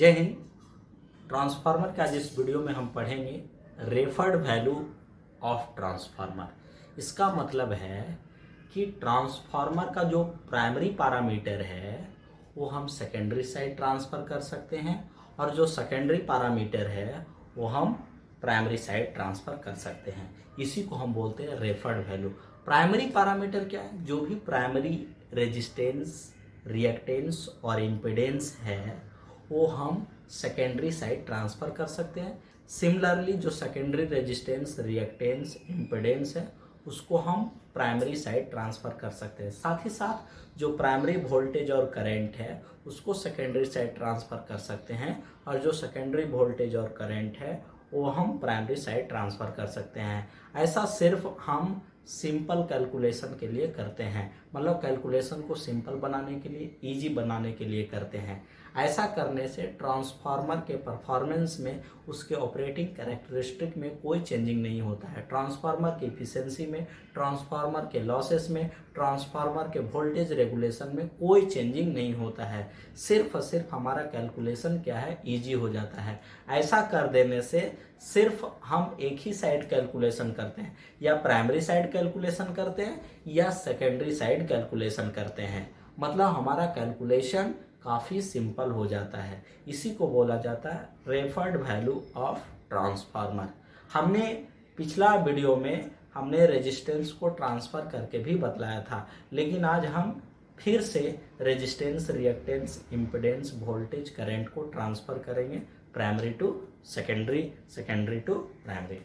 जय हिंद। ट्रांसफार्मर के आज इस वीडियो में हम पढ़ेंगे रेफर्ड वैल्यू ऑफ ट्रांसफार्मर। इसका मतलब है कि ट्रांसफार्मर का जो प्राइमरी पैरामीटर है वो हम सेकेंडरी साइड ट्रांसफ़र कर सकते हैं और जो सेकेंडरी पैरामीटर है वो हम प्राइमरी साइड ट्रांसफ़र कर सकते हैं। इसी को हम बोलते हैं रेफर्ड वैल्यू। प्राइमरी पैरामीटर क्या है? जो भी प्राइमरी रेजिस्टेंस, रिएक्टेंस और इम्पीडेंस है वो हम सेकेंडरी साइड ट्रांसफ़र कर सकते हैं। सिमिलरली जो सेकेंडरी रेजिस्टेंस, रिएक्टेंस, इम्पीडेंस है उसको हम प्राइमरी साइड ट्रांसफ़र कर सकते हैं। साथ ही साथ जो प्राइमरी वोल्टेज और करंट है उसको सेकेंडरी साइड ट्रांसफ़र कर सकते हैं और जो सेकेंडरी वोल्टेज और करंट है वो हम प्राइमरी साइड ट्रांसफ़र कर सकते हैं। ऐसा सिर्फ हम सिंपल कैलकुलेशन के लिए करते हैं, मतलब कैलकुलेशन को सिंपल बनाने के लिए, इजी बनाने के लिए करते हैं। ऐसा करने से ट्रांसफार्मर के परफॉर्मेंस में, उसके ऑपरेटिंग कैरेक्टरिस्टिक में कोई चेंजिंग नहीं होता है। ट्रांसफार्मर की इफिशिएंसी में, ट्रांसफार्मर के लॉसेस में, ट्रांसफार्मर के वोल्टेज रेगुलेशन में कोई चेंजिंग नहीं होता है। सिर्फ और सिर्फ हमारा कैलकुलेशन क्या है, ईजी हो जाता है। ऐसा कर देने से सिर्फ हम एक ही साइड कैलकुलेशन करते हैं, या प्राइमरी साइड कैलकुलेशन करते हैं या सेकेंडरी साइड कैलकुलेशन करते हैं। मतलब हमारा कैलकुलेशन काफ़ी सिंपल हो जाता है। इसी को बोला जाता है रेफर्ड वैल्यू ऑफ ट्रांसफार्मर। हमने पिछला वीडियो में हमने रेजिस्टेंस को ट्रांसफ़र करके भी बतलाया था, लेकिन आज हम फिर से resistance, reactance, impedance, voltage, current को ट्रांसफ़र करेंगे primary to secondary, secondary to primary.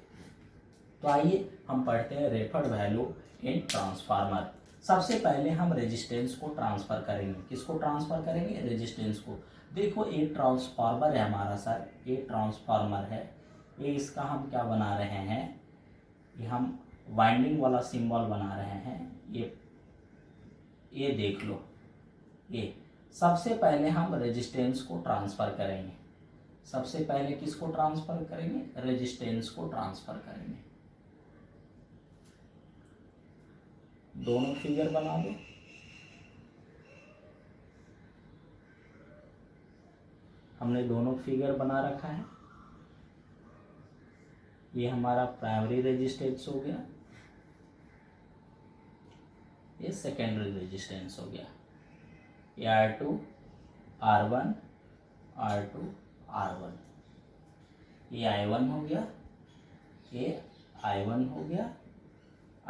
तो आइए हम पढ़ते हैं रेफर्ड वैल्यू इन ट्रांसफार्मर। सबसे पहले हम रेजिस्टेंस को ट्रांसफ़र करेंगे। किसको ट्रांसफ़र करेंगे? रेजिस्टेंस को। देखो ये ट्रांसफार्मर है हमारा सर, ये ट्रांसफार्मर है। ये इसका हम क्या बना रहे हैं? ये हम वाइंडिंग वाला सिंबल बना रहे हैं। ये देख लो। ये सबसे पहले हम रेजिस्टेंस को ट्रांसफ़र करेंगे। सबसे पहले किसको ट्रांसफ़र करेंगे? रेजिस्टेंस को ट्रांसफ़र करेंगे। दोनों फिगर बना दो। हमने दोनों फिगर बना रखा है। ये हमारा प्राइमरी रेजिस्टेंस हो गया, ये सेकेंडरी रेजिस्टेंस हो गया। ये R2, R1, R2, R1। ये I1 हो गया, ये I1 हो गया,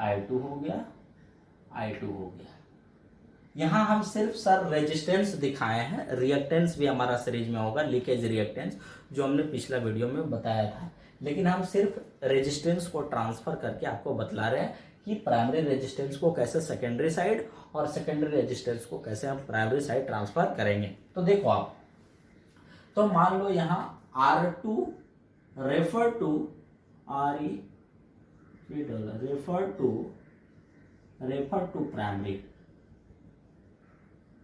I2 हो गया, I2 हो गया। यहाँ हम सिर्फ सर रेजिस्टेंस दिखाए हैं, रिएक्टेंस भी हमारा सीरीज में होगा, लीकेज रिएक्टेंस, जो हमने पिछला वीडियो में बताया था। लेकिन हम सिर्फ रेजिस्टेंस को ट्रांसफ़र करके आपको बतला रहे हैं कि प्राइमरी रेजिस्टेंस को कैसे सेकेंडरी साइड और सेकेंडरी रेजिस्टेंस को कैसे हम प्राइमरी साइड ट्रांसफ़र करेंगे। तो देखो आप, तो मान लो यहाँ R2 refer to refer to primary.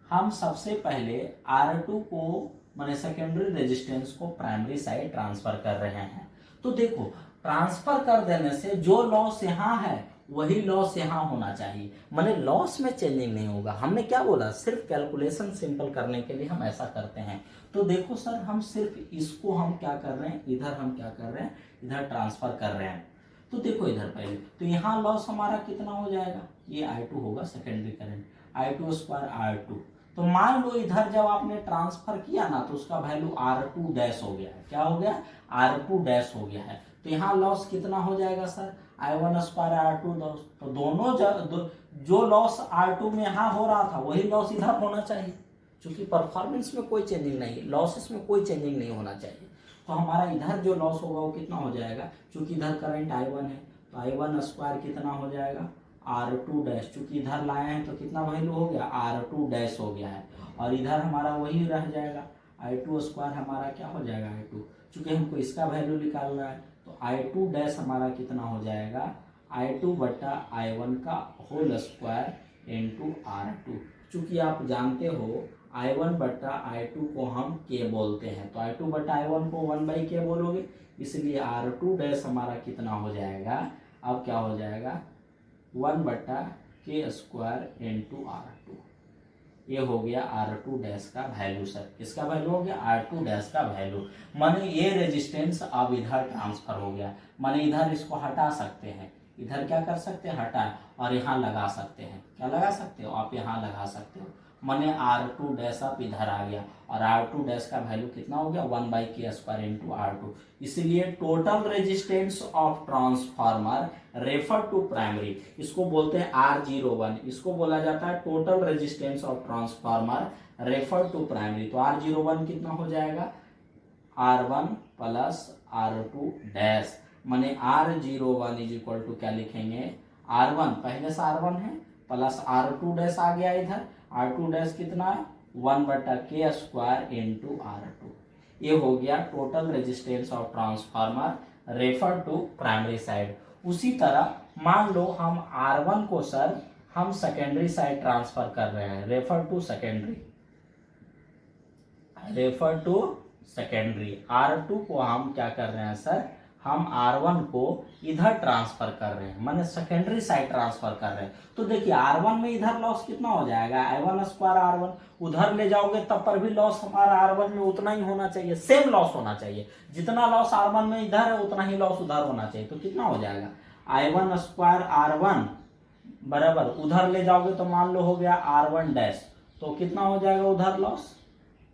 हम सबसे पहले R2 को माने सेकेंडरी रेजिस्टेंस को प्राइमरी साइड ट्रांसफर कर रहे हैं। तो देखो, ट्रांसफर कर देने से जो लॉस यहाँ है वही लॉस यहाँ होना चाहिए, माने लॉस में चेंजिंग नहीं होगा। हमने क्या बोला? सिर्फ कैलकुलेशन सिंपल करने के लिए हम ऐसा करते हैं। तो देखो सर, हम सिर्फ इसको हम क्या कर रहे हैं, इधर हम क्या कर रहे हैं, इधर ट्रांसफर कर रहे हैं। तो देखो इधर पहले, तो यहाँ लॉस हमारा कितना हो जाएगा? ये I2 होगा, secondary current, I2 square R2। तो मान लो इधर जब आपने ट्रांसफर किया ना तो उसका वैल्यू R2 डैश हो गया है। क्या हो गया? R2 डैश हो गया है। तो यहाँ लॉस कितना हो जाएगा sir? I1 square R2 loss. तो दोनों जो लॉस R2 में यहाँ हो रहा था वही लॉस इधर होना चाहिए, क्योंकि परफॉर्मेंस में कोई चेंजिंग नहीं है, लॉसेस में कोई चेंजिंग नहीं होना चाहिए। तो हमारा इधर जो लॉस होगा वो कितना हो जाएगा? क्योंकि इधर करंट I1 है तो I1 स्क्वायर कितना हो जाएगा? R2 dash. चूंकि इधर लाए हैं तो कितना वैल्यू हो गया? R2 डैश हो गया है। और इधर हमारा वही रह जाएगा, I2 स्क्वायर हमारा क्या हो जाएगा? I2। चूंकि हमको इसका वैल्यू निकालना है तो I2 डैश हमारा कितना हो जाएगा? I2 बटा I1 का होल स्क्वायर इंटू R2। चूंकि आप जानते हो I1 बटा I2 को हम K बोलते हैं, तो I2 बटा I1 को 1/K बोलोगे, इसलिए R2 डैश हमारा कितना हो जाएगा? अब क्या हो जाएगा? 1/K square into R2। ये हो गया R2 डैश का वैल्यू सर। किसका वैल्यू हो गया? R2 डैश का वैल्यू। माने ये रेजिस्टेंस अब इधर ट्रांसफर हो गया। माने इधर इसको हटा सकते हैं, इधर क्या कर सकते हैं? हटा, और यहाँ लगा सकते हैं। क्या लगा सकते हो? आप यहाँ लगा सकते हो। माने R2 डैश आप इधर आ गया, और R2 डैश का वैल्यू कितना हो गया? 1/k² into R2। इसलिए total resistance of transformer refer to primary, इसको बोलते हैं R01। इसको बोला जाता है total resistance of transformer refer to primary. तो R01 कितना हो जाएगा? R1 प्लस R2 डैश, माने R01 इज इक्वल टू क्या लिखेंगे? R1 पहले से R1 है, प्लस R2 डैश आ गया इधर। R2 डैश कितना है? 1/k² into R2। ये हो गया total resistance of transformer refer to primary side. उसी तरह मान लो हम R1 को सर हम सेकेंडरी साइड ट्रांसफर कर रहे हैं, refer to secondary, refer to secondary. R2 को हम क्या कर रहे हैं सर? हम R1 को इधर ट्रांसफर कर रहे हैं, माने सेकेंडरी साइड ट्रांसफर कर रहे हैं। तो देखिए R1 में इधर लॉस कितना हो जाएगा? I1² R1। उधर ले जाओगे तब पर भी लॉस हमारा R1 में उतना ही होना चाहिए, सेम लॉस होना चाहिए। जितना लॉस R1 में इधर है उतना ही लॉस उधर होना चाहिए। तो कितना हो जाएगा? I1² R1 बराबर, उधर ले जाओगे तो मान लो हो गया R1 डैश, तो कितना हो जाएगा उधर लॉस?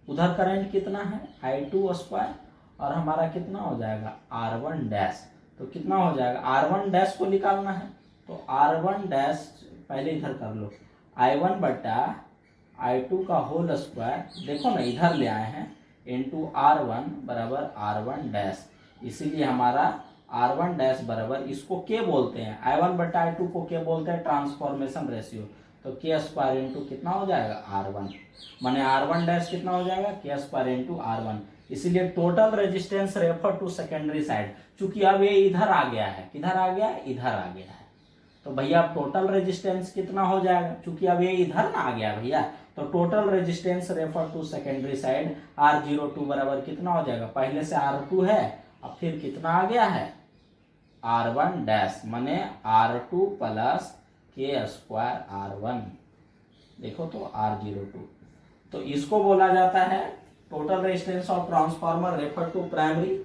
उधर करंट कितना है? I2², और हमारा कितना हो जाएगा? R1 dash. तो कितना हो जाएगा? R1 डैश को निकालना है, तो R1 डैश पहले इधर कर लो, I1/I2 का होल स्क्वायर, देखो ना इधर ले आए हैं, इंटू R1 बराबर R1 डैश। इसीलिए हमारा R1 डैश बराबर, इसको के बोलते हैं, I1/I2 को के बोलते हैं ट्रांसफॉर्मेशन रेशियो। तो k² इंटू कितना हो जाएगा? R1, माने R1 डैश कितना हो जाएगा? k² into R1। इसीलिए total resistance refer to secondary side, चूंकि अब ये इधर आ गया है, किधर आ गया? इधर आ गया है। तो भैया टोटल रेजिस्टेंस कितना हो जाएगा? चूंकि अब ये इधर ना आ गया भैया, तो total resistance refer to secondary side R02 बराबर कितना हो जाएगा? पहले से R2 है, अब फिर कितना आ गया है? R1 डैश, माने R2 प्लस k² R1। देखो तो R02, तो इसको बोला जाता है total resistance of transformer refer to primary,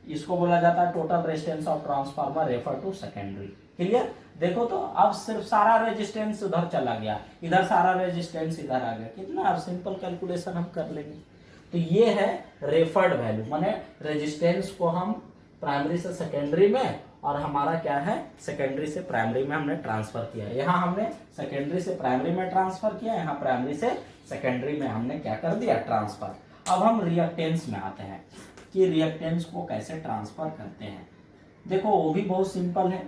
इसको बोला जाता है total resistance of transformer refer to secondary. Clear? देखो तो अब सिर्फ सारा रेजिस्टेंस उधर चला गया, इधर सारा रेजिस्टेंस इधर आ गया। कितना? अब सिंपल कैलकुलेशन हम कर लेंगे। तो ये है रेफर्ड वैल्यू, माने रेजिस्टेंस को हम प्राइमरी से सेकेंडरी में, और हमारा क्या है? सेकेंडरी से प्राइमरी में हमने ट्रांसफर किया। यहाँ हमने सेकेंडरी से प्राइमरी में ट्रांसफर किया, यहाँ प्राइमरी से सेकेंडरी में हमने क्या कर दिया? ट्रांसफर। अब हम रिएक्टेंस में आते हैं कि रिएक्टेंस को कैसे ट्रांसफर करते हैं। देखो वो भी बहुत सिंपल है,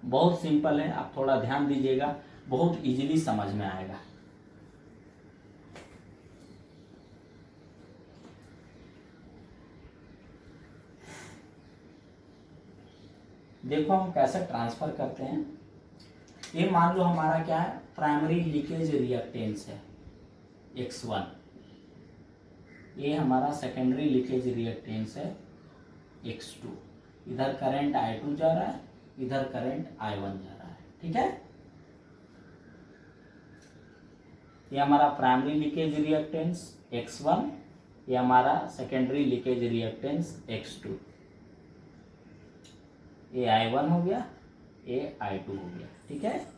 बहुत सिंपल है। आप थोड़ा ध्यान दीजिएगा, बहुत इजीली समझ में आएगा। देखो हम कैसे ट्रांसफर करते हैं। ये मान लो हमारा क्या है? प्राइमरी लीकेज रिएक्टेंस है X1, ये हमारा सेकेंडरी लीकेज रिएक्टेंस है X2। इधर करंट I2 जा रहा है, इधर करंट I1 जा रहा है। ठीक है? ये हमारा प्राइमरी लीकेज रिएक्टेंस X1, ये हमारा सेकेंडरी लीकेज रिएक्टेंस X2। ये I1 हो गया, ये I2 हो गया। ठीक है?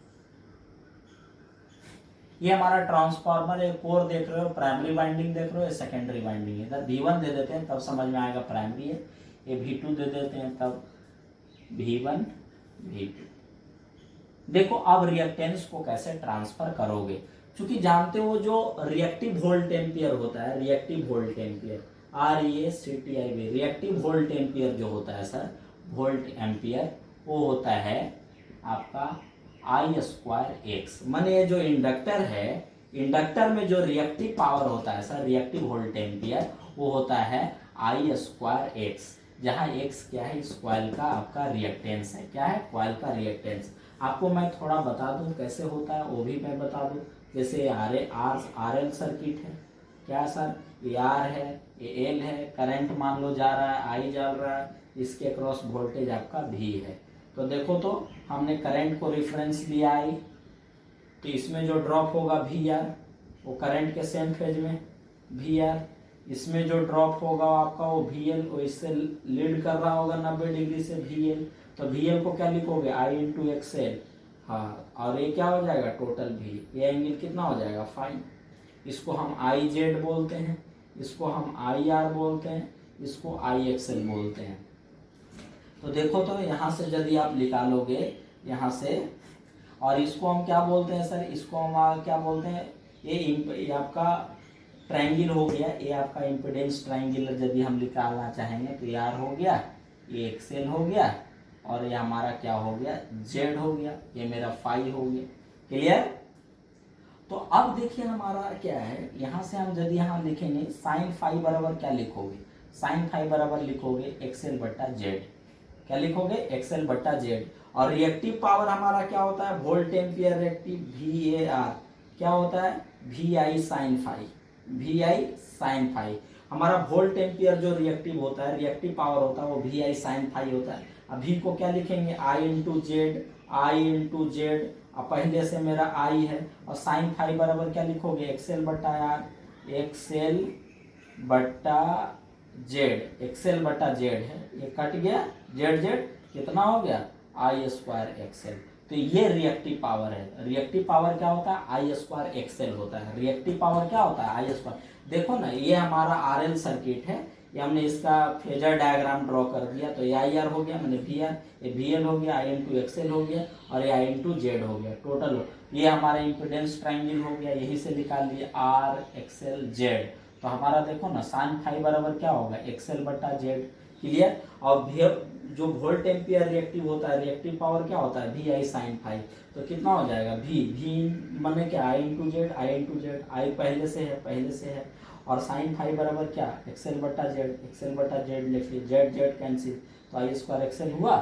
ये हमारा ट्रांसफार्मर, एक कोर देख रहे हो, प्राइमरी वाइंडिंग देख रहे हो, ये सेकेंडरी वाइंडिंग है। इधर V1 दे देते हैं तब समझ में आएगा प्राइमरी है, ये V2 दे देते हैं तब V1 V2। देखो अब रिएक्टेंस को कैसे ट्रांसफर करोगे, क्योंकि जानते हो जो रिएक्टिव वोल्ट एम्पियर होता है, reactive volt ampere REACTIV, reactive volt ampere जो होता है सर, वोल्ट एम्पियर, वो होता है आपका I²X। माने जो इंडक्टर है, इंडक्टर में जो रिएक्टिव पावर होता है सर, रिएक्टिव वोल्ट एम्पियर, वो होता है I²X, जहाँ X क्या है? इस कॉइल का आपका रिएक्टेंस है। क्या है? कॉइल का रिएक्टेंस। आपको मैं थोड़ा बता दूं कैसे होता है, वो भी मैं बता दूं। जैसे RL सर्किट है, क्या सर? ये R है, ये L है, करंट मान लो जा रहा है, I चल रहा है, इसके अक्रॉस वोल्टेज आपका V है। तो देखो तो हमने करंट को रेफरेंस लिया I, तो इसमें जो ड्रॉप होगा VR, वो करंट के सेम फेज में वी आर, इसमें जो ड्रॉप होगा आपका वो वी एल, वो इससे लीड कर रहा होगा 90 डिग्री से वी एल, तो वी एल को क्या लिखोगे आई इंटू एक्सएल, हाँ, और ये क्या हो जाएगा टोटल वी, ये एंगल कितना हो जाएगा फाइन, इसको हम आई जेड बोलते हैं, इसको हम आई आर बोलते हैं, इसको आई एक्सएल बोलते हैं। तो देखो तो यहाँ से यदि आप निकालोगे यहाँ से, और इसको हम क्या बोलते हैं सर, इसको हम क्या बोलते हैं, ये आपका ट्रायंगल हो गया, ये आपका इम्पीडेंस ट्रायंगल यदि हम निकालना चाहेंगे तो ये आर हो गया, ये एक्सएल हो गया, और ये हमारा क्या हो गया जेड हो गया, ये मेरा फाई हो गया। क्लियर? तो अब देखिए हमारा क्या है, यहाँ से हम यदि यहाँ लिखेंगे साइन फाई बराबर क्या लिखोगे, साइन फाई बराबर लिखोगे एक्सएल बट्टा जेड, क्या लिखोगे एक्सएल बट्टा जेड, और रिएक्टिव पावर हमारा क्या होता है volt ampere reactive V A R, क्या होता है V I sine phi, V I sine phi, हमारा वोल्ट एम्पियर जो रिएक्टिव होता है, रिएक्टिव पावर होता है वो वी आई साइन फाई होता है। अब वी को क्या लिखेंगे आई इंटू जेड, आई इंटू जेड, अब पहले से मेरा आई है, और साइन फाई बराबर क्या लिखोगे एक्सएल बट्टा आर, एक्सएल बट्टा जेड, एक्सएल बट्टा जेड है, ये कट गया, जेड जेड कितना हो गया आई स्क्वायर एक्सएल। तो ये रिएक्टिव पावर है, रिएक्टिव पावर क्या होता है आई स्क्वायर एक्सएल होता है, रिएक्टिव पावर क्या होता है आई स्क्वायर। देखो ना ये हमारा आरएल सर्किट है, ये हमने इसका फेजर डायग्राम ड्रॉ कर दिया, तो ये आई आर हो गया मैंने वी आर, ये वी एल हो गया, आई इंटू एक्सएल हो गया, और ये आई इंटू जेड हो गया, टोटल हो, ये हमारा इम्पीडेंस ट्रायंगल हो गया, यही से निकाल लिए आर एक्सएल जेड। तो हमारा देखो ना साइन फाई बराबर क्या होगा एक्सएल बट्टा जेड। क्लियर? और जो वोल्ट एम्पियर रिएक्टिव होता है, रिएक्टिव पावर क्या होता है वी आई साइन फाई, तो कितना हो जाएगा वी माने क्या आई इंटू जेड, आई इंटू जेड, आई पहले से है, पहले से है, और साइन फाई बराबर क्या एक्सएल बट्टा जेड, एक्सएल बट्टा जेड लिखिए, जेड जेड कैंसिल, तो आई स्क्वायर एक्सएल हुआ,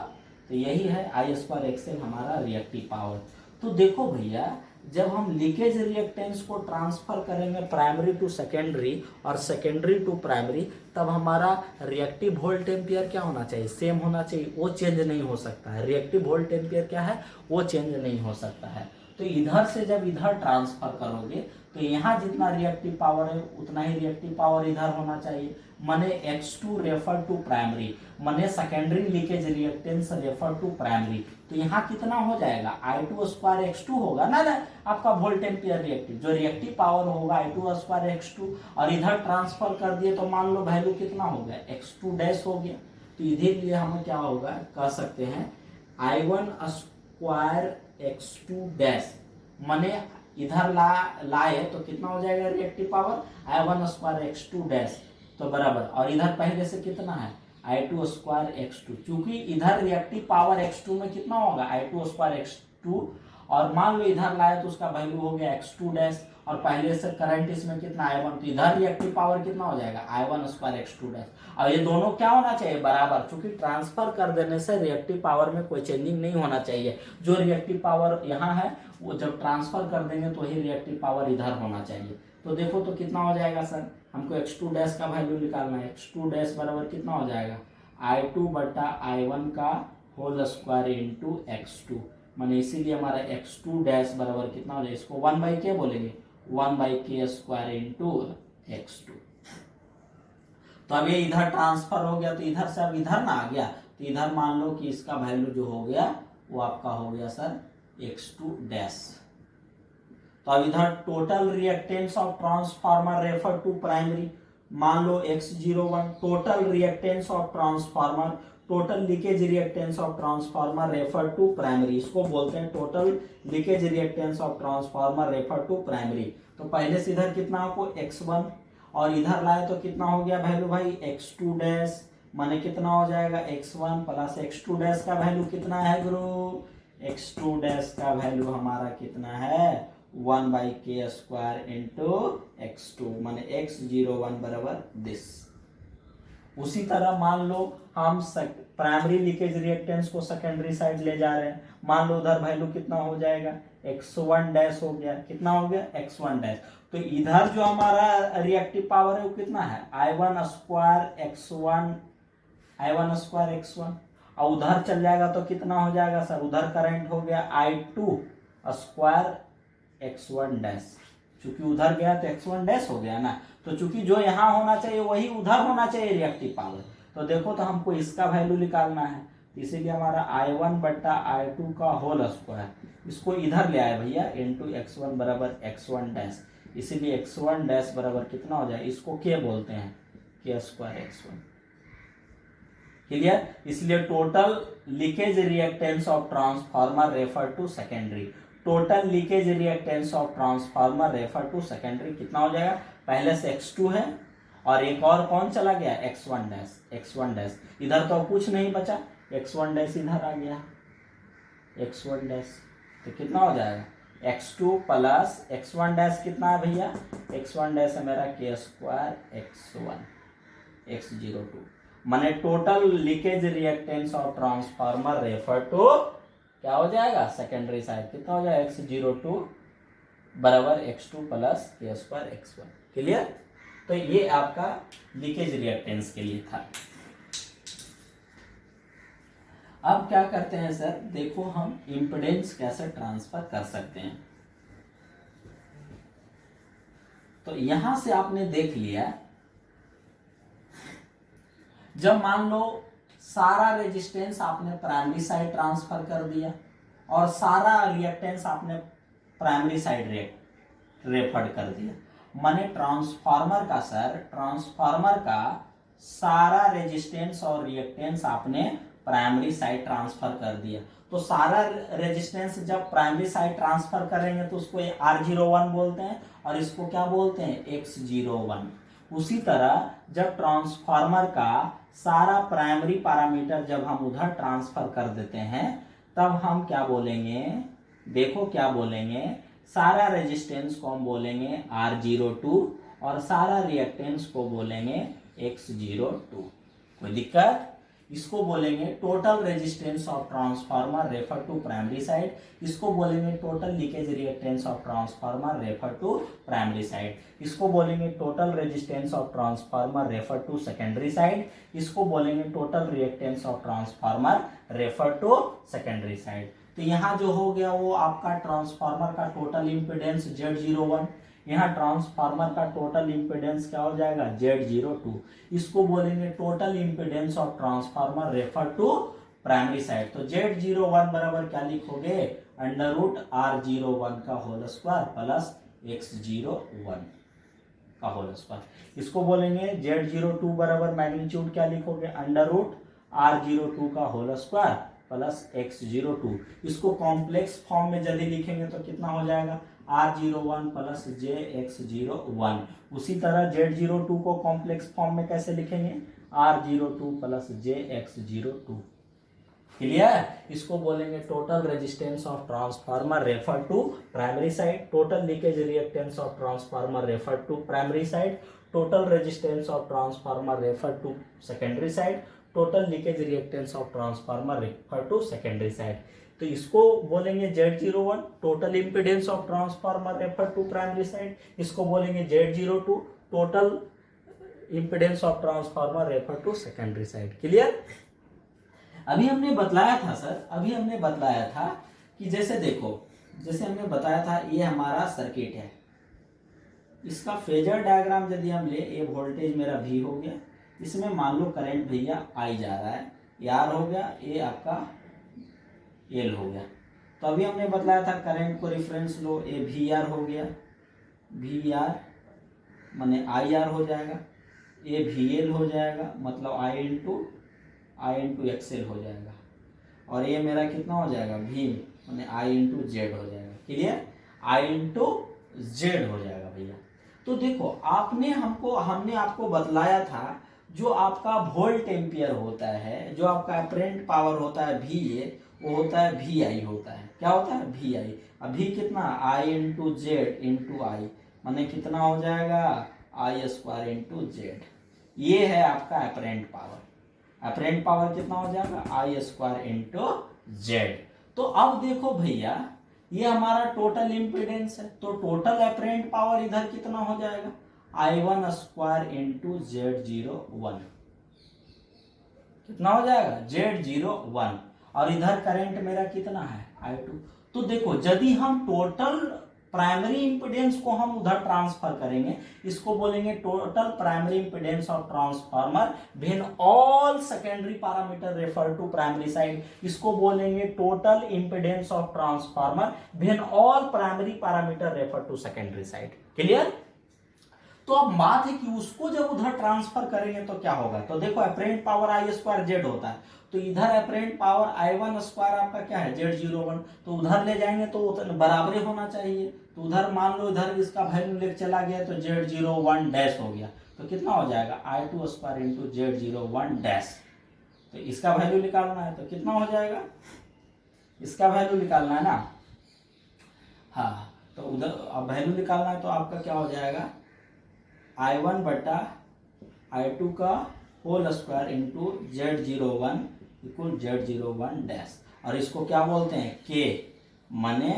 तो यही है आई स्क्वायर एक्सएल हमारा रिएक्टिव पावर। तो देखो भैया जब हम लीकेज रिएक्टेंस को ट्रांसफर करेंगे प्राइमरी टू सेकेंडरी और सेकेंडरी टू प्राइमरी, तब हमारा रिएक्टिव वोल्ट एम्पियर क्या होना चाहिए सेम होना चाहिए, वो चेंज नहीं हो सकता है, रिएक्टिव वोल्ट एम्पियर क्या है वो चेंज नहीं हो सकता है। तो इधर से जब इधर ट्रांसफर करोगे तो यहाँ जितना रिएक्टिव पावर है उतना ही रिएक्टिव पावर इधर होना चाहिए, माने X2 रेफर टू प्राइमरी, माने secondary leakage reactance refer to primary, तो यहाँ कितना हो जाएगा I2 स्क्वायर X2 होगा ना आपका वोल्ट एम्पियर रिएक्टिव, जो रिएक्टिव पावर होगा I2 स्क्वायर X2, और इधर ट्रांसफर कर दिए तो मान लो वैल्यू कितना हो गया X2 डैश हो गया, तो इधर लिए हमें क्या होगा कह सकते हैं I1 स्क्वायर X2 डैश, माने इधर लाए तो कितना हो जाएगा reactive power I1 square X2 dash, तो बराबर, और इधर पहले से कितना है I2 स्क्वायर X2, चूंकि इधर रिएक्टिव पावर X2 में कितना होगा I2 स्क्वायर X2, और मान लो इधर लाए तो उसका वैल्यू हो गया X2 डैश, और पहले से करंट इसमें कितना I1, तो इधर रिएक्टिव पावर कितना हो जाएगा I1 स्क्वायर X2 डैश। अब ये दोनों क्या होना चाहिए बराबर, चूंकि ट्रांसफर कर देने से रिएक्टिव पावर में कोई चेंजिंग नहीं होना चाहिए, जो रिएक्टिव पावर यहाँ है वो जब ट्रांसफर कर देंगे तो ही रिएक्टिव पावर इधर होना चाहिए। तो देखो तो कितना हो जाएगा सर, हमको X2 डैश का वैल्यू निकालना है, X2 डैश बराबर कितना हो जाएगा I2 बटा I1 का होल स्क्वायर इंटू X2, माने इसीलिए हमारा X2 डैश बराबर कितना हो जाएगा, इसको 1/k बोलेंगे, 1/k स्क्वायर इंटू X2। तो अब ये इधर ट्रांसफर हो गया तो इधर से अब इधर ना आ गया, तो इधर मान लो कि इसका वैल्यू जो हो गया वो आपका हो गया सर X2 डैश। तो अब इधर total reactance of transformer refer to primary, मान लो X01 total reactance of transformer, total leakage reactance of transformer refer to primary, इसको बोलते हैं total leakage reactance of transformer refer to primary. तो पहले से इधर कितना आपको X1, और इधर लाए तो कितना हो गया वैल्यू भाई X2 डैश, माने कितना हो जाएगा X1 प्लस X2 डैश का वैल्यू कितना है गुरु, X2 डैश का वैल्यू हमारा कितना है 1/k स्क्वायर इंटू X2, माने X01 बराबर दिस। उसी तरह मान लो हम प्राइमरी लीकेज रिएक्टेंस को सेकेंडरी साइड ले जा रहे हैं, मान लो उधर वैल्यू कितना हो जाएगा X1 डैश हो गया, कितना हो गया X1 डैश। तो इधर जो हमारा रिएक्टिव पावर है वो कितना है I1 square X1, I1 square X1, और उधर चल जाएगा तो कितना हो जाएगा सर, उधर करंट हो गया I2 स्क्वायर X1 डैश। चूंकि उधर गया तो x1 डैश हो गया ना, तो चूंकि जो यहाँ होना चाहिए वही उधर होना चाहिए रिएक्टिव पावर। तो देखो तो हमको इसका वैल्यू निकालना है, इसीलिए हमारा I1 बट्टा I2 का होल स्क्वायर, इसको इधर ले आए भैया, इंटू x1 बराबर x1 डैश, इसीलिए x1 डैश बराबर कितना हो जाए, इसको के बोलते हैं के स्क्वायर x1। क्लियर? इसलिए total leakage reactance of transformer refer to secondary, total leakage reactance of transformer refer to secondary कितना हो जाएगा, पहले से x2 है और एक और कौन चला गया, x1 डैश, x1 डैश, इधर तो कुछ नहीं बचा, x1 डैश इधर आ गया, x1 डैश, तो कितना हो जाएगा x2 प्लस x1 डैश कितना है भैया, x1 डैश है मेरा के स्क्वायर x1 x02, माने total leakage reactance of transformer refer to क्या हो जाएगा, सेकेंडरी साइड, कितना हो जाएगा x02 बराबर x2 प्लस के स्क्वायर x1। क्लियर? तो ये आपका लीकेज रिएक्टेंस के लिए था। अब क्या करते हैं सर, देखो हम इम्पीडेंस कैसे ट्रांसफर कर सकते हैं। तो यहां से आपने देख लिया, जब मान लो सारा रेजिस्टेंस आपने प्राइमरी साइड ट्रांसफर कर दिया और सारा रिएक्टेंस आपने प्राइमरी साइड रेफर कर दिया, माने ट्रांसफार्मर का सर, ट्रांसफार्मर का सारा रेजिस्टेंस और रिएक्टेंस आपने प्राइमरी साइड ट्रांसफर कर दिया। तो सारा रेजिस्टेंस जब प्राइमरी साइड ट्रांसफर करेंगे तो उसको R01 बोलते हैं और इसको क्या बोलते हैं, X01। उसी तरह जब ट्रांसफार्मर का सारा प्राइमरी पैरामीटर जब हम उधर ट्रांसफर कर देते हैं तब हम क्या बोलेंगे, देखो क्या बोलेंगे, सारा रेजिस्टेंस को हम बोलेंगे R02 और सारा रिएक्टेंस को बोलेंगे X02। कोई दिक्कत? इसको बोलेंगे total resistance of transformer refer to primary side, इसको बोलेंगे total leakage reactance of transformer refer to primary side, इसको बोलेंगे total resistance of transformer refer to secondary side, इसको बोलेंगे total reactance of transformer refer to secondary side. तो यहाँ जो हो गया वो आपका ट्रांसफार्मर का टोटल इंपीडेंस Z01, यहाँ ट्रांसफार्मर का टोटल इंपीडेंस क्या हो जाएगा, Z02, इसको बोलेंगे total impedance of transformer refer to primary side. तो Z01 बराबर क्या लिखोगे, अंडर रूट R01 का होल स्क्वायर प्लस X01 का होल स्क्वायर। इसको बोलेंगे Z02 बराबर मैग्नीट्यूड क्या लिखोगे, अंडर रूट R02 का होल स्क्वायर प्लस X02। इसको कॉम्प्लेक्स फॉर्म में जल्दी लिखेंगे तो कितना हो जाएगा, R01 प्लस JX01। उसी तरह Z02 को कॉम्प्लेक्स फॉर्म में कैसे लिखेंगे, R02 प्लस JX02। क्लियर? इसको बोलेंगे total resistance of transformer refer to primary side, total leakage reactance of transformer refer to primary side, total resistance of transformer refer to secondary side, total leakage reactance of transformer refer to secondary side. तो इसको बोलेंगे Z01 total impedance of transformer refer to primary side, इसको बोलेंगे Z02 total impedance of transformer refer to secondary side. Clear? अभी हमने बतलाया था sir, अभी हमने बतलाया था कि जैसे देखो, जैसे हमने बताया था ये हमारा सर्किट है, इसका फेजर डायग्राम यदि हम ले, ये वोल्टेज मेरा V हो गया, इसमें मान लो करंट भैया I जा रहा है, ये R हो गया, ये आपका L हो गया। तो अभी हमने बतलाया था करंट को रेफरेंस लो, ये VR हो गया, VR माने IR हो जाएगा, ये VL हो जाएगा मतलब I इंटू XL हो जाएगा, और ये मेरा कितना हो जाएगा, V माने I इंटू Z हो जाएगा। क्लियर? I इंटू Z हो जाएगा भैया। तो देखो हमने आपको बतलाया था जो आपका वोल्ट एम्पियर होता है, जो आपका अपरेंट पावर होता है VA, वो होता है VI होता है, क्या होता है VI। अभी कितना I into Z into I माने कितना हो जाएगा I स्क्वायर इंटू Z। ये है आपका अपरेंट पावर, अपरेंट पावर कितना हो जाएगा I स्क्वायर इंटू Z। तो अब देखो भैया ये हमारा टोटल इंपीडेंस है, तो टोटल अपरेंट पावर इधर कितना हो जाएगा I1 स्क्वायर इंटू Z01, कितना हो जाएगा Z01, और इधर करंट मेरा कितना है I2। तो देखो यदि हम टोटल प्राइमरी इंपीडेंस को हम उधर ट्रांसफर करेंगे, इसको बोलेंगे total primary impedance of transformer when all secondary parameter refer to primary side, इसको बोलेंगे total impedance of transformer when all primary parameter refer to secondary side. Clear? तो अब बात है कि उसको जब उधर ट्रांसफर करेंगे तो क्या होगा, तो देखो अप्रेंट पावर आई स्क्वायर जेड होता है, तो इधर अप्रेंट पावर आई वन स्क्वायर आपका क्या है Z01, तो उधर ले जाएंगे तो बराबर होना चाहिए, तो उधर मान लो इधर इसका वैल्यू लेके चला गया तो Z01 डैश हो गया, तो कितना हो जाएगा I2 square into Z01 dash, तो इसका वैल्यू निकालना है तो कितना हो जाएगा, इसका वैल्यू निकालना है ना, हाँ तो उधर अब वैल्यू निकालना है तो आपका क्या हो जाएगा I1 बटा I2 का whole square into Z01 equal Z01 dash, और इसको क्या बोलते हैं K, माने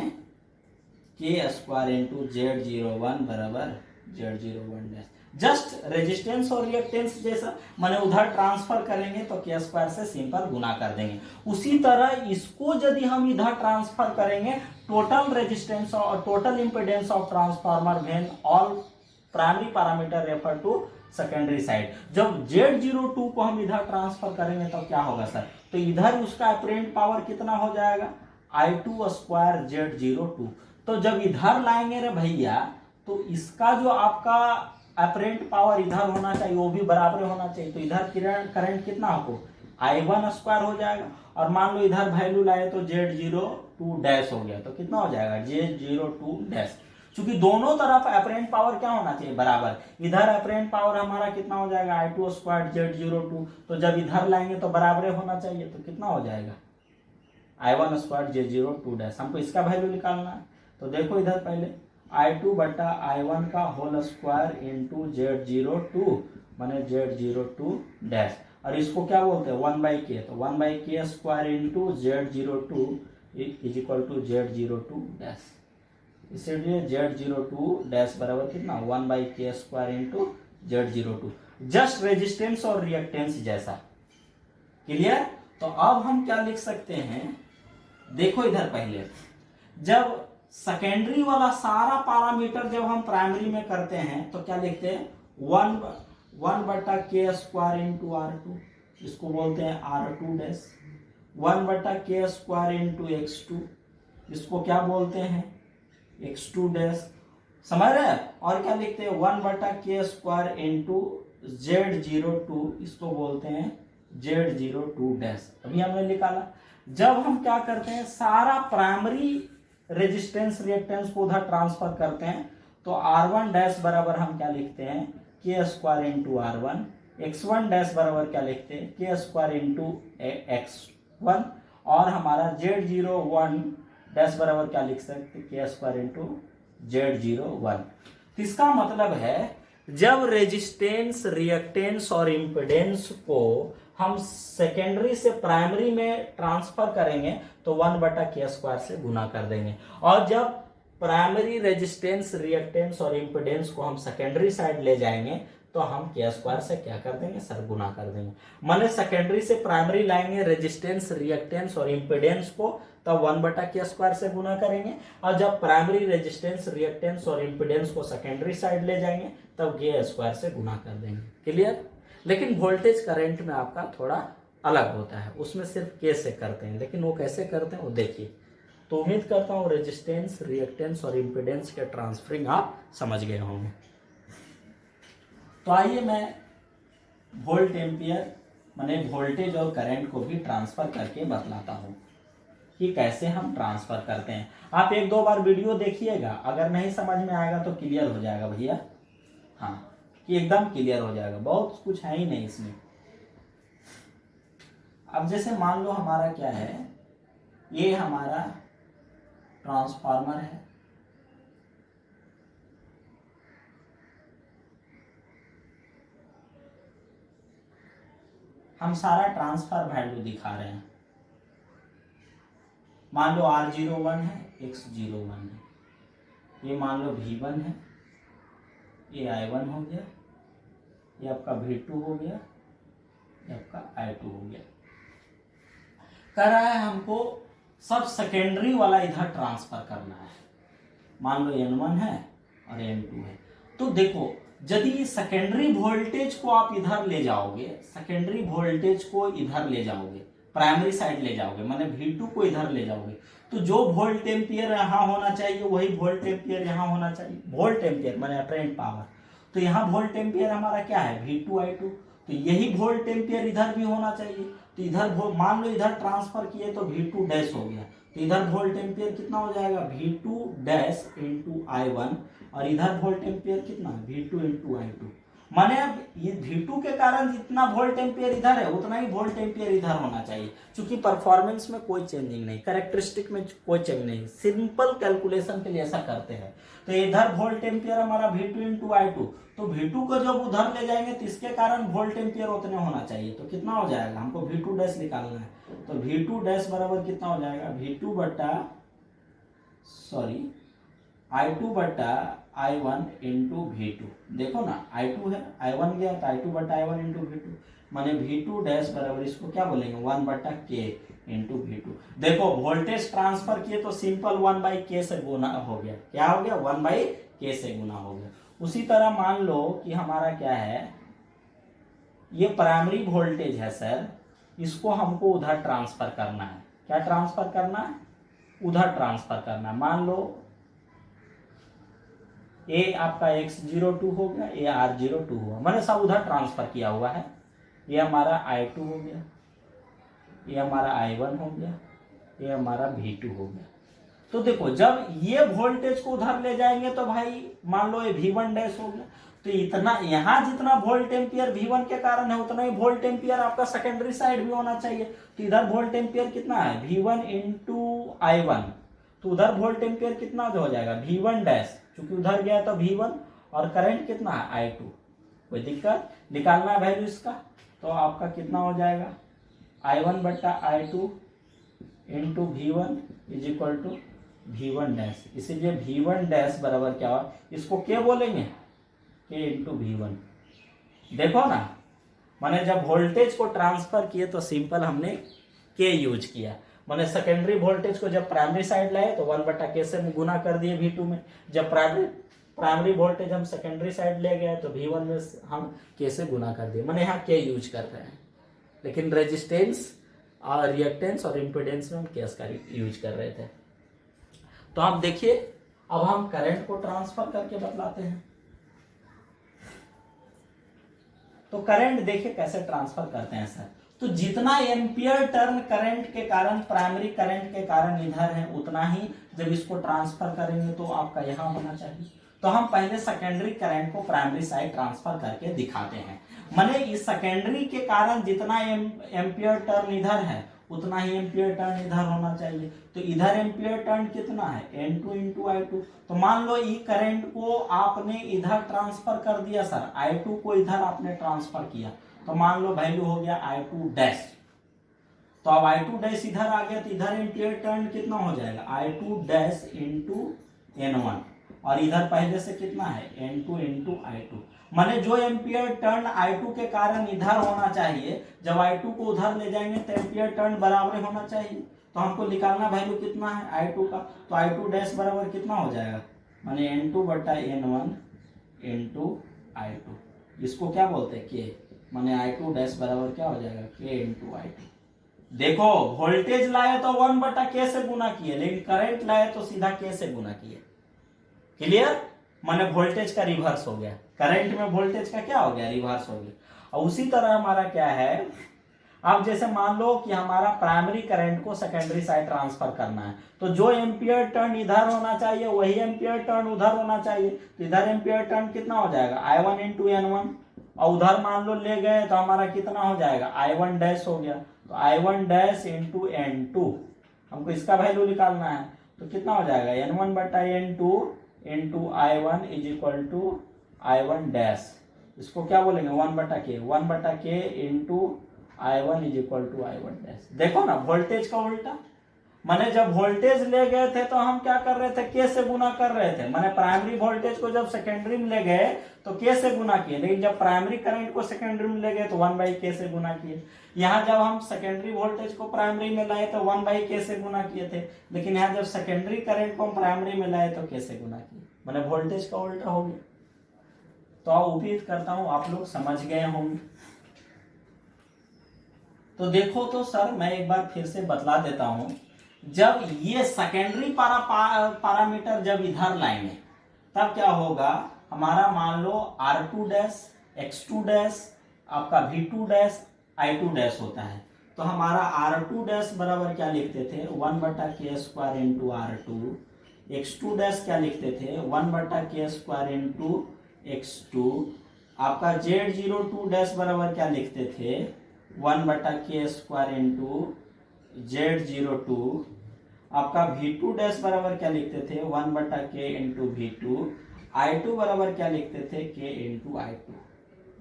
K स्क्वायर इंटू Z01 बराबर Z01 डैश। जस्ट रेजिस्टेंस और रिएक्टेंस जैसा, माने उधर ट्रांसफर करेंगे तो K स्क्वायर से सिंपल गुना कर देंगे, उसी तरह इसको यदि हम इधर ट्रांसफर करेंगे टोटल रेजिस्टेंस और total impedance of transformer when all primary parameter refer to secondary side, जब Z02 को हम इधर ट्रांसफर करेंगे तो क्या होगा सर, तो इधर उसका अप्रेंट पावर कितना हो जाएगा I2 स्क्वायर Z02, तो जब इधर लाएंगे रे भैया तो इसका जो आपका अप्रेंट पावर इधर होना चाहिए वो भी बराबर होना चाहिए, तो इधर करंट कितना आपको I1 स्क्वायर हो जाएगा, और मान लो इधर वैल्यू लाए तो Z02 डैश हो गया, तो कितना हो जाएगा Z02 डैश, क्योंकि दोनों तरफ अप्रेंट पावर क्या होना चाहिए बराबर, इधर अप्रेंट पावर हमारा कितना हो जाएगा I2 स्क्वायर Z02, तो जब इधर लाएंगे तो बराबर होना चाहिए, तो कितना हो जाएगा I1 स्क्वायर Z02 डैश, हमको इसका वैल्यू निकालना है, तो देखो इधर पहले I2 बटा I1 का होल स्क्वायर इंटू Z02 माने Z02 डैश, और इसको क्या बोलते हैं 1/k, तो 1/k square into Z02 is equal to Z02 dash, इसलिए Z02 डैश बराबर कितना 1/k square into Z02, just resistance और रिएक्टेंस जैसा। क्लियर? तो अब हम क्या लिख सकते हैं, देखो इधर पहले जब सेकेंडरी वाला सारा पैरामीटर जब हम प्राइमरी में करते हैं तो क्या लिखते हैं 1/k स्क्वायर इंटू R2, इसको बोलते हैं R2 dash, 1/k square into X2, इसको क्या बोलते हैं X2 डैश, समझ रहे हैं, और क्या लिखते हैं 1/k स्क्वायर इंटू Z02, इसको बोलते हैं Z02 डैश, अभी हमने निकाला। जब हम क्या करते हैं सारा प्राइमरी रेजिस्टेंस रिएक्टेंस को उधर ट्रांसफर करते हैं तो R1 डैश बराबर हम क्या लिखते हैं K square into R1, X1 dash बराबर क्या लिखते हैं K स्क्वायर इंटू X1, और हमारा Z01 डैश बराबर क्या लिख सकते K स्क्वायर इंटू Z01। तो इसका मतलब है जब रेजिस्टेंस रिएक्टेंस और इम्पिडेंस को हम सेकेंडरी से प्राइमरी में ट्रांसफर करेंगे तो 1/k स्क्वायर से गुना कर देंगे, और जब प्राइमरी रेजिस्टेंस रिएक्टेंस और इम्पिडेंस को हम सेकेंडरी साइड ले जाएंगे तो हम K स्क्वायर से क्या कर देंगे सर गुना कर देंगे, माने सेकेंडरी से प्राइमरी लाएंगे रेजिस्टेंस रिएक्टेंस और इम्पिडेंस को तब 1/k स्क्वायर से गुना करेंगे, और जब प्राइमरी रेजिस्टेंस रिएक्टेंस और इम्पिडेंस को सेकेंडरी साइड ले जाएंगे तब K स्क्वायर से गुना कर देंगे। क्लियर? लेकिन वोल्टेज करंट में आपका थोड़ा अलग होता है, उसमें सिर्फ K से करते हैं, लेकिन वो कैसे करते हैं वो देखिए। तो उम्मीद करता हूँ रेजिस्टेंस रिएक्टेंस और इम्पिडेंस के ट्रांसफरिंग आप समझ गए होंगे। तो आइए मैं वोल्ट एम्पियर माने वोल्टेज और करंट को भी ट्रांसफर करके बतलाता हूँ कि कैसे हम ट्रांसफर करते हैं। आप 1-2 बार वीडियो देखिएगा, अगर नहीं समझ में आएगा तो क्लियर हो जाएगा भैया, हाँ कि एकदम क्लियर हो जाएगा, बहुत कुछ है ही नहीं इसमें। अब जैसे मान लो हमारा क्या है, ये हमारा ट्रांसफार्मर है, हम सारा ट्रांसफर वैल्यू दिखा रहे हैं, मान लो R01 है, X01 है, ये मान लो V1 है, ये I1 हो गया, ये आपका V2 हो गया, ये आपका I2 हो गया। कह रहा है हमको सब सेकेंडरी वाला इधर ट्रांसफर करना है, मान लो N1 है और N2 है। तो देखो यदि सेकेंडरी वोल्टेज को आप इधर ले जाओगे, सेकेंडरी वोल्टेज को इधर ले जाओगे, प्राइमरी साइड ले जाओगे, माने V2 को इधर ले जाओगे, तो जो वोल्ट एम्पियर यहाँ होना चाहिए वही वोल्ट एम्पियर यहाँ होना चाहिए। वोल्ट एम्पियर माने अपरेंट पावर, तो यहाँ वोल्ट एम्पियर हमारा क्या है V2 I2, तो यही वोल्ट एम्पियर इधर भी होना चाहिए। तो इधर मान लो इधर ट्रांसफर किए तो V2 डैश हो गया, तो इधर वोल्ट एम्पियर कितना हो जाएगा V2 डैश इंटू I1, और इधर वोल्ट एम्पियर कितना V2 इंटू I2। माने अब ये V2 के कारण जितना वोल्ट एम्पियर इधर है उतना ही वोल्ट एम्पियर इधर होना चाहिए। क्योंकि परफॉर्मेंस में कोई चेंजिंग नहीं, कैरेक्टरिस्टिक में कोई चेंज नहीं, सिंपल कैलकुलेशन के लिए ऐसा करते हैं। तो इधर वोल्ट एम्पियर हमारा V2 इंटू I2, तो V2 को जब उधर ले जाएंगे तो इसके कारण वोल्ट एम्पियर उतने होना चाहिए। तो कितना हो जाएगा, हमको V2 डैश निकालना है, तो V2 डैश बराबर कितना हो जाएगा V2 बटा I2 बटा I1 इंटू V2। देखो ना I2 है, I1 गया तो I2 बटा I1 इंटू V2, माने V2 डैश बराबर इसको क्या बोलेंगे 1 बटा K इंटू V2। देखो वोल्टेज ट्रांसफर किए तो सिंपल 1 बाई K से गुना हो गया, क्या हो गया 1 बाई K से गुना हो गया। उसी तरह मान लो कि हमारा क्या है, ये प्राइमरी वोल्टेज है सर, इसको हमको उधर ट्रांसफर करना है। क्या ट्रांसफर करना है, उधर ट्रांसफर करना है। मान लो A आपका X02 हो गया, A R02 हुआ, मैंने सब उधर ट्रांसफर किया हुआ है। ये हमारा I2 हो गया, ये हमारा I1 हो गया, ये हमारा V2 हो गया। तो देखो जब ये वोल्टेज को उधर ले जाएंगे तो भाई मान लो ये V1 डैश हो गया, तो इतना यहाँ जितना वोल्ट एम्पियर V1 के कारण है उतना ही वोल्ट एम्पियर आपका सेकेंडरी साइड भी होना चाहिए। तो इधर वोल्ट एम्पियर कितना है V1 इंटू I1, तो उधर वोल्ट एम्पियर कितना हो जाएगा V1 डैश, क्योंकि उधर गया तो V1, और करंट कितना है I2। कोई दिक्कत, निकालना है वैल्यू इसका, तो आपका कितना हो जाएगा I1 बटा I2 into V1 is equal to V1 dash. इसीलिए V1 डैश बराबर क्या हुआ, इसको क्या बोलेंगे K इंटू V1। देखो ना, माने जब वोल्टेज को ट्रांसफर किए तो सिंपल हमने K यूज किया, माने सेकेंडरी वोल्टेज को जब प्राइमरी साइड लाए तो 1 बटा K से गुना कर दिए V2 में, जब प्राइमरी वोल्टेज हम सेकेंडरी साइड ले गए तो V1 में हम K से गुना कर दिए, माने यहाँ K यूज कर रहे हैं। लेकिन रेजिस्टेंस और रिएक्टेंस और इम्पीडेंस में हम K का यूज कर रहे थे। तो आप देखिए अब हम करंट को ट्रांसफर करके बतलाते हैं। तो करंट देखिए कैसे ट्रांसफर करते हैं सर, तो जितना एम्पियर टर्न करंट के कारण, प्राइमरी करंट के कारण इधर है, उतना ही जब इसको ट्रांसफर करेंगे तो आपका यहाँ होना चाहिए। तो हम पहले सेकेंडरी करंट को प्राइमरी साइड ट्रांसफर करके दिखाते हैं। माने इस सेकेंडरी के कारण जितना एम्पियर टर्न इधर है उतना ही एम्पियर टर्न इधर होना चाहिए। तो इधर एम्पियर टर्न कितना है N2 इंटू I2। तो मान लो ई करंट को आपने इधर ट्रांसफर कर दिया सर, I2 को इधर आपने ट्रांसफर किया, तो मान लो वैल्यू हो गया I2 डैश। तो अब I2 डैश इधर आ गया तो इधर एम्पियर टर्न कितना हो जाएगा I2 डैश इंटू N1, और इधर पहले से कितना है N2 इंटू I2। माने जो एम्पियर टर्न I2 के कारण इधर होना चाहिए, जब I2 को उधर ले जाएंगे तो एम्पियर टर्न बराबर होना चाहिए। तो हमको निकालना वैल्यू कितना है I2 का, तो I2 डैश बराबर कितना हो जाएगा, माने N2 बटा N1 इंटू I2। इसको क्या बोलते हैं K, माने I2 डैश बराबर क्या हो जाएगा K इंटू I2। देखो वोल्टेज लाए तो 1 बटा K से गुना किए, लेकिन करंट लाए तो सीधा K से गुना किए। क्लियर, माने वोल्टेज का रिवर्स हो गया, करंट में वोल्टेज का क्या हो गया रिवर्स हो गया। और उसी तरह हमारा क्या है, अब जैसे मान लो कि हमारा प्राइमरी करंट को सेकेंडरी साइड ट्रांसफर करना है, तो जो एम्पियर टर्न इधर होना चाहिए वही एम्पियर टर्न उधर होना चाहिए। तो इधर एम्पियर टर्न कितना हो जाएगा I1 इंटू N1, और उधर मान लो ले गए तो हमारा कितना हो जाएगा I1 डैश हो गया, तो I1 डैश इंटू N2, हमको इसका वैल्यू निकालना है, तो कितना हो जाएगा N1 बटा N2 into I1 is equal to I1 dash. इसको क्या बोलेंगे 1 बटा K into I1 is equal to I1 dash. देखो ना वोल्टेज का उल्टा, माने जब वोल्टेज ले गए थे तो हम क्या कर रहे थे, के से गुना कर रहे थे। माने प्राइमरी वोल्टेज को जब सेकेंडरी में ले गए तो के से गुना किए, लेकिन जब प्राइमरी करंट को सेकेंडरी में ले गए तो 1/k से गुना किए। यहाँ जब हम सेकेंडरी वोल्टेज को प्राइमरी में लाए तो 1/k से गुना किए थे, लेकिन यहाँ जब सेकेंडरी करंट को हम प्राइमरी में लाए तो के से गुना किए। माने वोल्टेज का उल्टा हो गया। तो उम्मीद करता हूं आप लोग समझ गए होंगे। तो देखो तो सर मैं एक बार फिर से बतला देता हूं, जब ये सेकेंडरी पैरामीटर जब इधर लाएंगे तब क्या होगा, हमारा मान लो R2 डैश X2 डैश आपका V2 डैश I2 डैश होता है। तो हमारा R2 डैश बराबर क्या लिखते थे, 1/k² into R2। X2 dash क्या लिखते थे, 1/k² इंटू X2। आपका Z02 डैश बराबर क्या लिखते थे, 1/k² इंटू Z02। आपका V2 डैश बराबर क्या लिखते थे, 1/k इंटू V2। I2 बराबर क्या लिखते थे, k इंटू I2।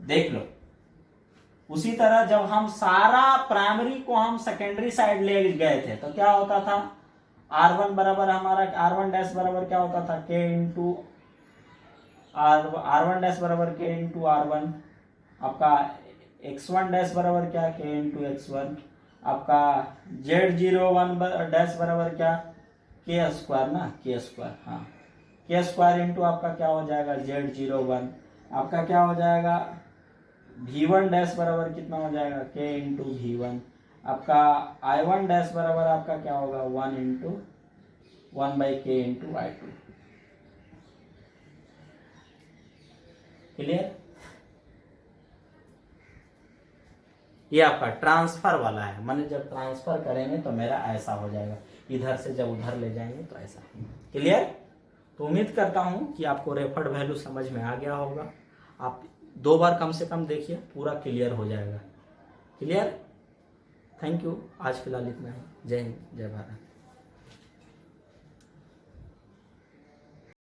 देख लो, उसी तरह जब हम सारा प्राइमरी को हम सेकेंडरी साइड ले गए थे तो क्या होता था, R1 बराबर हमारा R1 डैश बराबर क्या होता था, k इंटू R1 डैश बराबर k इंटू R1। आपका X1 डैश बराबर क्या, k इंटू X1। आपका Z01 डैश बराबर क्या, k² ना, k², हाँ k² इंटू आपका क्या हो जाएगा, Z01। आपका क्या हो जाएगा, V1 डैश बराबर कितना हो जाएगा, k इंटू V1। आपका I1 डैश बराबर आपका क्या होगा, 1/k इंटू I2। क्लियर। ये आपका ट्रांसफर वाला है, माने जब ट्रांसफर करेंगे तो मेरा ऐसा हो जाएगा, इधर से जब उधर ले जाएंगे तो ऐसा। क्लियर। तो उम्मीद करता हूं कि आपको रेफर्ड वैल्यू समझ में आ गया होगा। आप 2 बार कम से कम देखिए, पूरा क्लियर हो जाएगा। क्लियर। Thank you. आज फिलहाल इतना ही। जय हिंद, जय भारत।